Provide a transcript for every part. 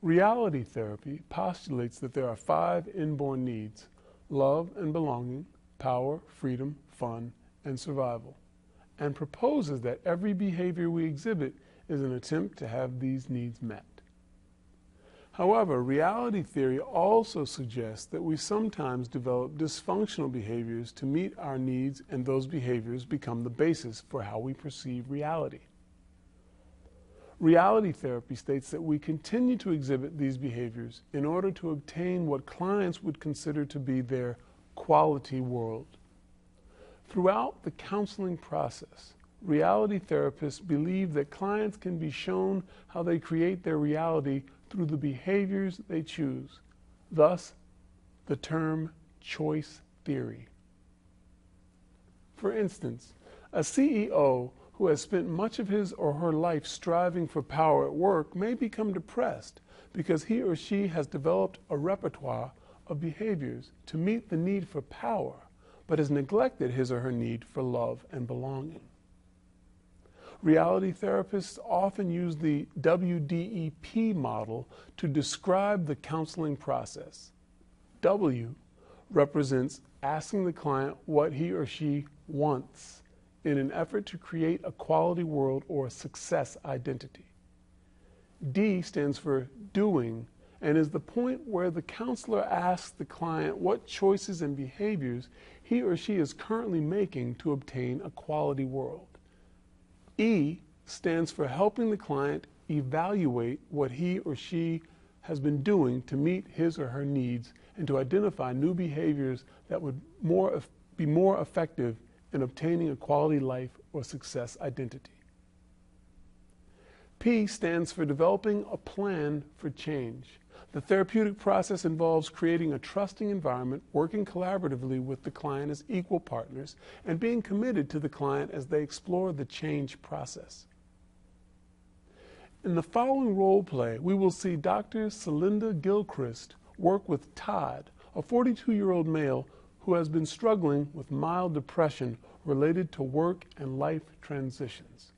Reality therapy postulates that there are 5 inborn needs: love and belonging, power, freedom, fun, and survival, and proposes that every behavior we exhibit is an attempt to have these needs met. However, reality theory also suggests that we sometimes develop dysfunctional behaviors to meet our needs, and those behaviors become the basis for how we perceive reality. Reality therapy states that we continue to exhibit these behaviors in order to obtain what clients would consider to be their quality world. Throughout the counseling process, reality therapists believe that clients can be shown how they create their reality through the behaviors they choose, thus the term choice theory. For instance, a CEO who has spent much of his or her life striving for power at work may become depressed because he or she has developed a repertoire of behaviors to meet the need for power, but has neglected his or her need for love and belonging. Reality therapists often use the WDEP model to describe the counseling process. W represents asking the client what he or she wants in an effort to create a quality world or success identity. D stands for doing and is the point where the counselor asks the client what choices and behaviors he or she is currently making to obtain a quality world. E stands for helping the client evaluate what he or she has been doing to meet his or her needs and to identify new behaviors that would be more effective in obtaining a quality life or success identity. P stands for developing a plan for change. The therapeutic process involves creating a trusting environment, working collaboratively with the client as equal partners, and being committed to the client as they explore the change process. In the following role play, we will see Dr. Celinda Gilchrist work with Todd, a 42-year-old male who has been struggling with mild depression related to work and life transitions.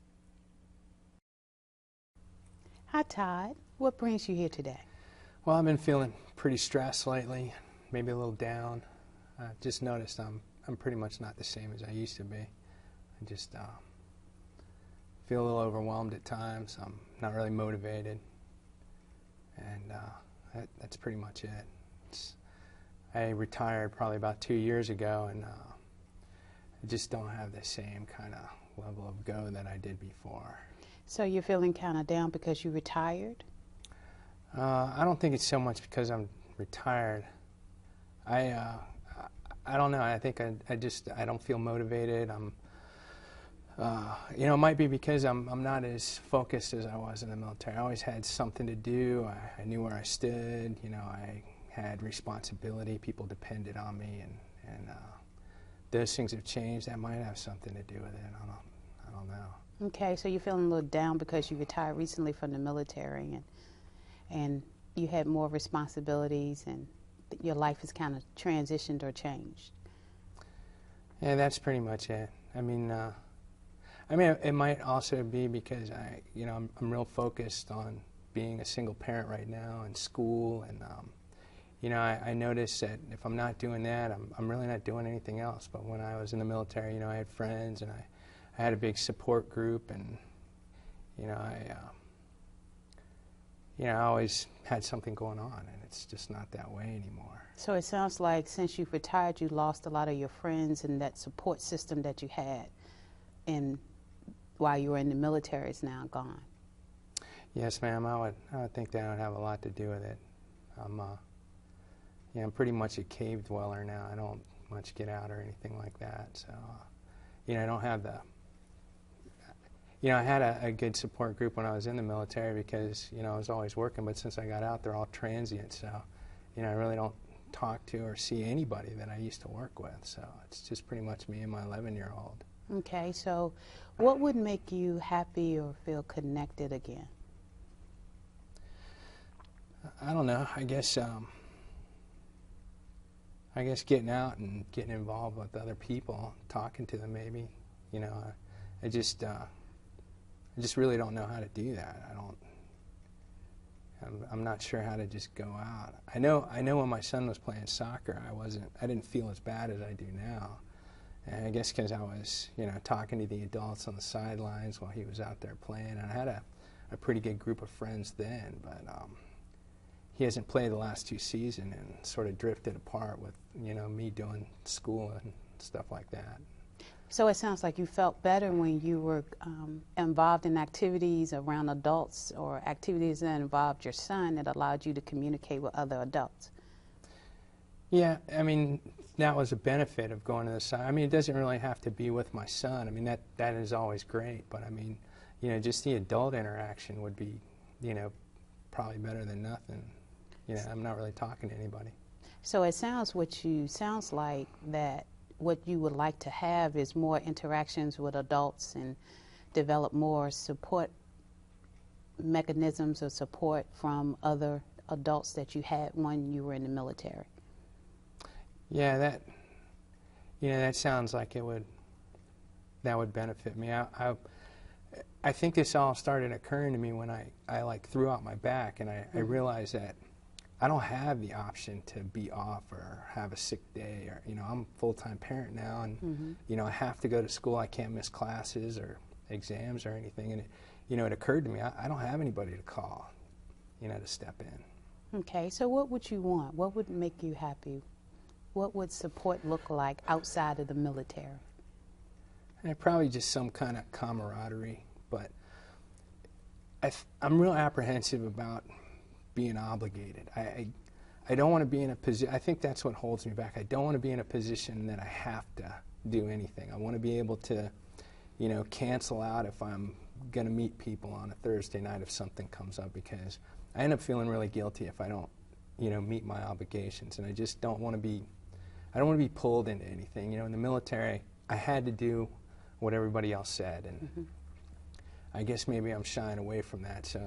Hi, Todd. What brings you here today? Well, I've been feeling pretty stressed lately, maybe a little down. I've just noticed I'm pretty much not the same as I used to be. I just feel a little overwhelmed at times. I'm not really motivated, and that's pretty much it. I retired probably about 2 years ago, and I just don't have the same kind of level of go that I did before. So you're feeling kind of down because you retired? I don't think it's so much because I'm retired. I don't know. I think I don't feel motivated. It might be because I'm not as focused as I was in the military. I always had something to do. I knew where I stood. I had responsibility. People depended on me, and those things have changed. That might have something to do with it. I don't know. Okay, so you're feeling a little down because you retired recently from the military, and you had more responsibilities, and your life has kind of transitioned or changed. Yeah, that's pretty much it. I mean, it might also be because I'm real focused on being a single parent right now in school, and I notice that if I'm not doing that, I'm really not doing anything else. But when I was in the military, I had friends, and I had a big support group, and I always had something going on, and it's just not that way anymore. So it sounds like since you've retired, you lost a lot of your friends, and that support system that you had while you were in the military is now gone. Yes, ma'am. I would think that would have a lot to do with it. I'm pretty much a cave dweller now. I don't much get out or anything like that. So, I don't have the. I had a good support group when I was in the military because, I was always working, but since I got out, they're all transient, so, I really don't talk to or see anybody that I used to work with, so it's just pretty much me and my 11-year-old. Okay, so what would make you happy or feel connected again? I don't know, I guess getting out and getting involved with other people, talking to them maybe, I just really don't know how to do that. I'm not sure how to just go out. I know when my son was playing soccer, I didn't feel as bad as I do now. And I guess because I was, talking to the adults on the sidelines while he was out there playing, and I had a pretty good group of friends then, but he hasn't played the last 2 seasons and sort of drifted apart with, me doing school and stuff like that. So it sounds like you felt better when you were involved in activities around adults or activities that involved your son that allowed you to communicate with other adults. Yeah, I mean, that was a benefit of going to the side. I mean, it doesn't really have to be with my son. I mean, that is always great, but I mean, just the adult interaction would be, probably better than nothing. I'm not really talking to anybody. So it sounds like that what you would like to have is more interactions with adults and develop more support mechanisms or support from other adults that you had when you were in the military. Yeah, that sounds like that would benefit me. I think this all started occurring to me when I like threw out my back, and I realized that I don't have the option to be off or have a sick day, or I'm a full-time parent now, and I have to go to school. I can't miss classes or exams or anything, and it occurred to me I don't have anybody to call, to step in. Okay, so what would you want? What would make you happy? What would support look like outside of the military? And probably just some kind of camaraderie, but I'm real apprehensive about being obligated. I don't want to be in a position, I think that's what holds me back. I don't want to be in a position that I have to do anything. I want to be able to, cancel out if I'm going to meet people on a Thursday night if something comes up, because I end up feeling really guilty if I don't, meet my obligations. And I just don't want to be, I don't want to be pulled into anything. In the military, I had to do what everybody else said, and I guess maybe I'm shying away from that. So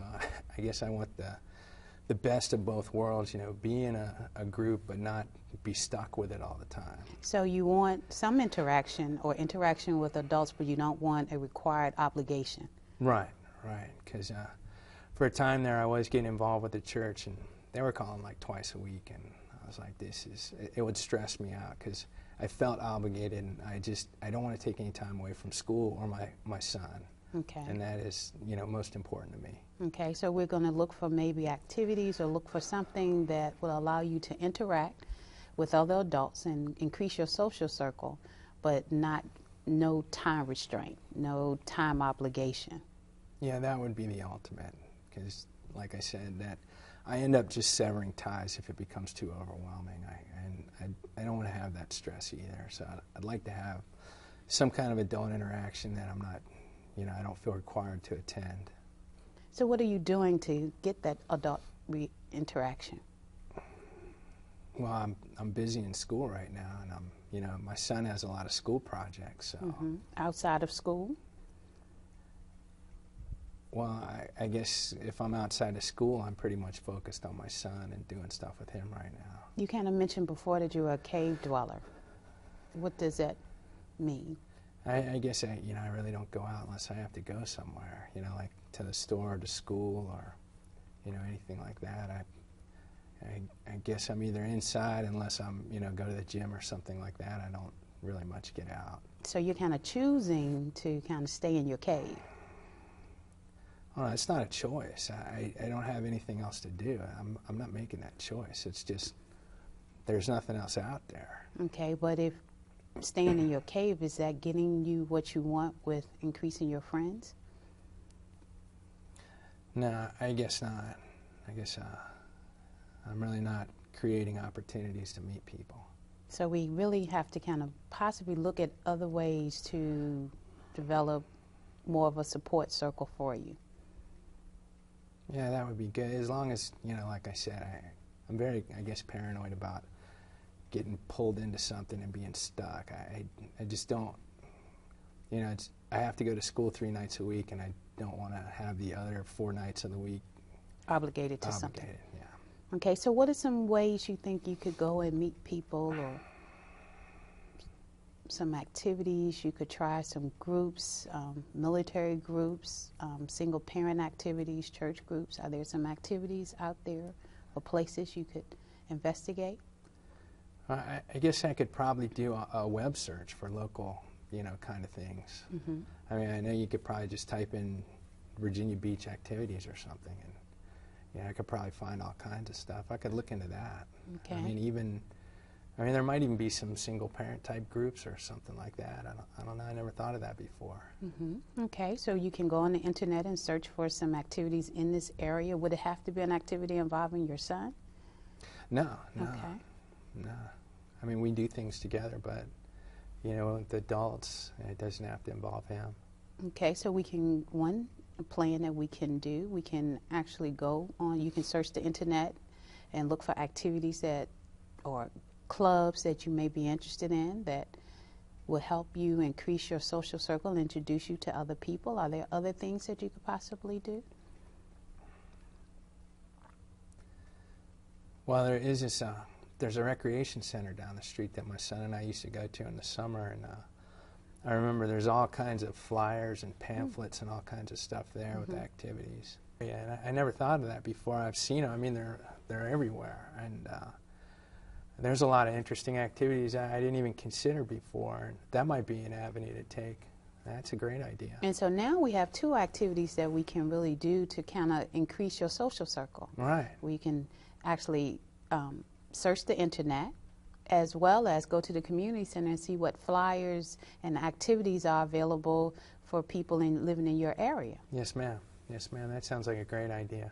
I guess I want the best of both worlds, be in a group but not be stuck with it all the time. So you want some interaction or interaction with adults, but you don't want a required obligation. Right, because for a time there I was getting involved with the church, and they were calling like twice a week, and I was like, it would stress me out because I felt obligated, and I don't want to take any time away from school or my son. Okay. And that is, most important to me. Okay, so we're going to look for maybe activities or look for something that will allow you to interact with other adults and increase your social circle, but no time restraint, no time obligation. Yeah, that would be the ultimate, because like I said, that I end up just severing ties if it becomes too overwhelming. I don't want to have that stress either, so I'd like to have some kind of adult interaction that I'm not, I don't feel required to attend. So what are you doing to get that adult interaction? Well, I'm busy in school right now, and my son has a lot of school projects. So. Outside of school? Well, I guess if I'm outside of school, I'm pretty much focused on my son and doing stuff with him right now. You kind of mentioned before that you're a cave dweller. What does that mean? I guess I really don't go out unless I have to go somewhere, like to the store or to school or, anything like that. I guess I'm either inside unless I'm, go to the gym or something like that. I don't really much get out. So you're kind of choosing to kind of stay in your cave. Oh, it's not a choice. I don't have anything else to do. I'm not making that choice. It's just there's nothing else out there. Okay, but if staying in your cave, is that getting you what you want with increasing your friends? No, I guess not. I guess I'm really not creating opportunities to meet people. So we really have to kind of possibly look at other ways to develop more of a support circle for you. Yeah, that would be good. As long as, like I said, I'm very, I guess, paranoid about getting pulled into something and being stuck. I just don't, I have to go to school 3 nights a week, and I don't want to have the other 4 nights of the week obligated to something. Yeah. Okay, so what are some ways you think you could go and meet people or some activities. You could try some groups, military groups, single parent activities, church groups. Are there some activities out there or places you could investigate? I guess I could probably do a web search for local, kind of things. Mm-hmm. I mean, I know you could probably just type in Virginia Beach activities or something, and I could probably find all kinds of stuff. I could look into that. Okay. I mean, there might even be some single-parent type groups or something like that. I don't know. I never thought of that before. Mm-hmm. Okay, so you can go on the internet and search for some activities in this area. Would it have to be an activity involving your son? No. Okay. No. I mean, we do things together, but, with adults, it doesn't have to involve him. Okay, so we can, one plan that we can do, we can actually go on, you can search the internet and look for activities or clubs that you may be interested in that will help you increase your social circle and introduce you to other people. Are there other things that you could possibly do? Well, there's a recreation center down the street that my son and I used to go to in the summer, and I remember there's all kinds of flyers and pamphlets and all kinds of stuff there with activities. Yeah, and I never thought of that before. I've seen them. I mean, they're everywhere, and there's a lot of interesting activities I didn't even consider before, and that might be an avenue to take. That's a great idea. And so now we have two activities that we can really do to kind of increase your social circle. Right. We can actually search the internet, as well as go to the community center and see what flyers and activities are available for people living in your area. Yes, ma'am. Yes, ma'am. That sounds like a great idea.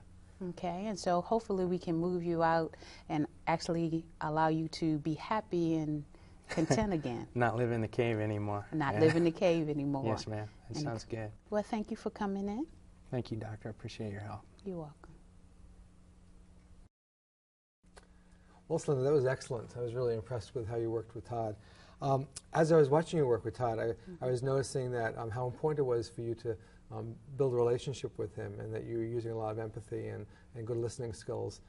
Okay, and so hopefully we can move you out and actually allow you to be happy and content again. Not live in the cave anymore. Not live in the cave anymore. Yes, ma'am. That sounds good. Well, thank you for coming in. Thank you, doctor. I appreciate your help. You're welcome. Well, Slinda, that was excellent. I was really impressed with how you worked with Todd. As I was watching you work with Todd, I was noticing that how important it was for you to build a relationship with him, and that you were using a lot of empathy and good listening skills.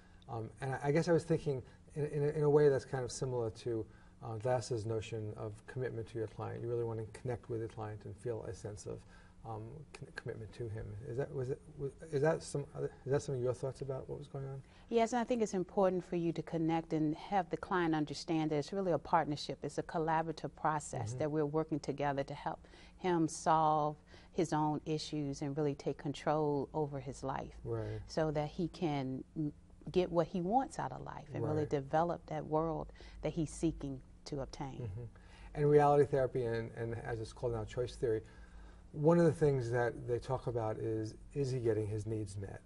And I guess I was thinking in a way that's kind of similar to Glass's notion of commitment to your client. You really want to connect with your client and feel a sense of commitment to him. Is that some of your thoughts about what was going on? Yes, and I think it's important for you to connect and have the client understand that it's really a partnership. It's a collaborative process that we're working together to help him solve his own issues and really take control over his life, right, so that he can get what he wants out of life and really develop that world that he's seeking to obtain. And reality therapy and as it's called now, choice theory, one of the things that they talk about is he getting his needs met?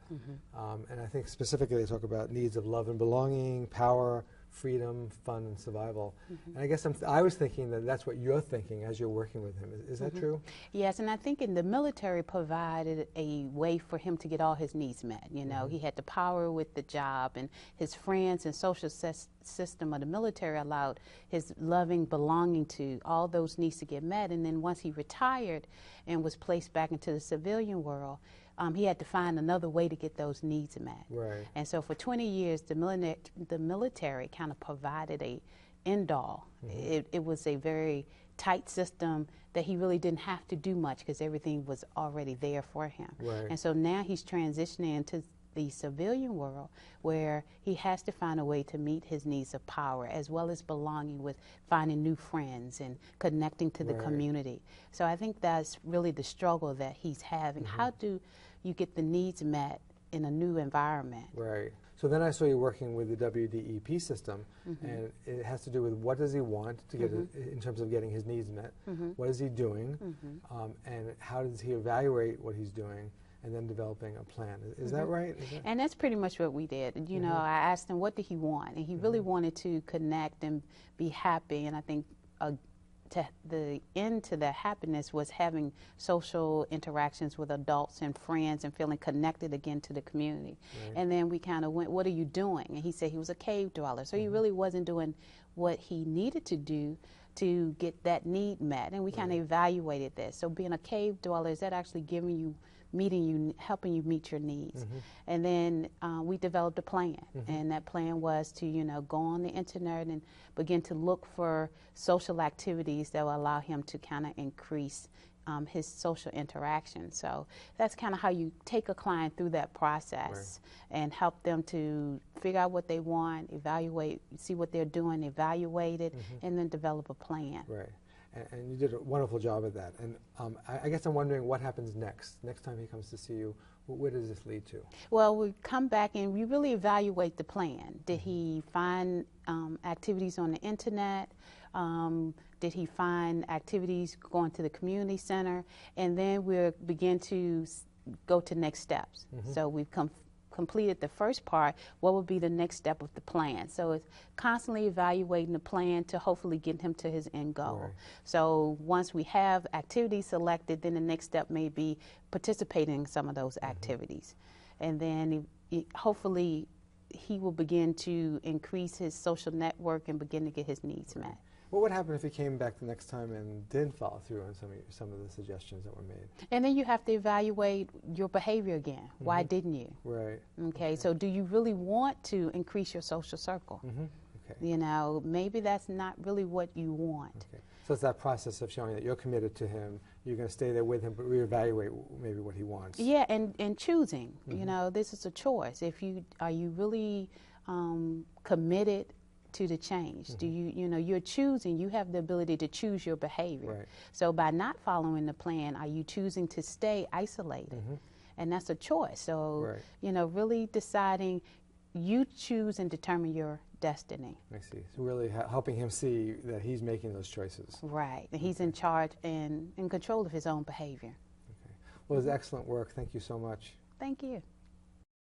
And I think specifically they talk about needs of love and belonging, power, freedom, fun, and survival. And I guess I was thinking that that's what you're thinking as you're working with him. Is that true? Yes, and I think in the military provided a way for him to get all his needs met. You know, he had the power with the job, and his friends and social system of the military allowed his loving belonging to all those needs to get met. And then once he retired and was placed back into the civilian world, he had to find another way to get those needs met. Right. And so for 20 years, the military kind of provided a end-all. It was a very tight system that he really didn't have to do much because everything was already there for him. Right. And so now he's transitioning into the civilian world where he has to find a way to meet his needs of power as well as belonging, with finding new friends and connecting to the community. So I think that's really the struggle that he's having. How do you get the needs met in a new environment? Right. So then I saw you working with the WDEP system, and it has to do with what does he want to get in terms of getting his needs met, what is he doing, and how does he evaluate what he's doing, and then developing a plan. Is that right? And that's pretty much what we did. You know, I asked him, what did he want? And he really wanted to connect and be happy. And I think the end to that happiness was having social interactions with adults and friends and feeling connected again to the community. And then we kind of went, what are you doing? And he said he was a cave dweller. So he really wasn't doing what he needed to do to get that need met. And we kind of evaluated this. So being a cave dweller, is that actually giving you meeting you, helping you meet your needs. And then we developed a plan, and that plan was to, go on the internet and begin to look for social activities that will allow him to kind of increase his social interaction. So that's kind of how you take a client through that process and help them to figure out what they want, evaluate, see what they're doing, evaluate it, and then develop a plan. Right. And you did a wonderful job at that. And I guess I'm wondering what happens next. Next time he comes to see you, where does this lead to? Well, we come back and we really evaluate the plan. Did he find activities on the internet? Did he find activities going to the community center? And then we'll begin to go to next steps. So we've completed the first part. What would be the next step of the plan? So it's constantly evaluating the plan to hopefully get him to his end goal. Right. So once we have activities selected, then the next step may be participating in some of those activities. And then hopefully he will begin to increase his social network and begin to get his needs met. What would happen if he came back the next time and didn't follow through on some of the suggestions that were made? And then you have to evaluate your behavior again. Why didn't you? Right. Okay, so do you really want to increase your social circle? Okay. Maybe that's not really what you want. Okay. So it's that process of showing that you're committed to him, you're going to stay there with him, but reevaluate maybe what he wants. Yeah, and choosing. This is a choice. Are you really committed to the change? Do you're choosing, you have the ability to choose your behavior. Right. So by not following the plan, are you choosing to stay isolated? And that's a choice. So, really deciding, you choose and determine your destiny. I see. So really helping him see that he's making those choices. Right. And he's in charge and in control of his own behavior. Okay. Well, it was excellent work. Thank you so much. Thank you.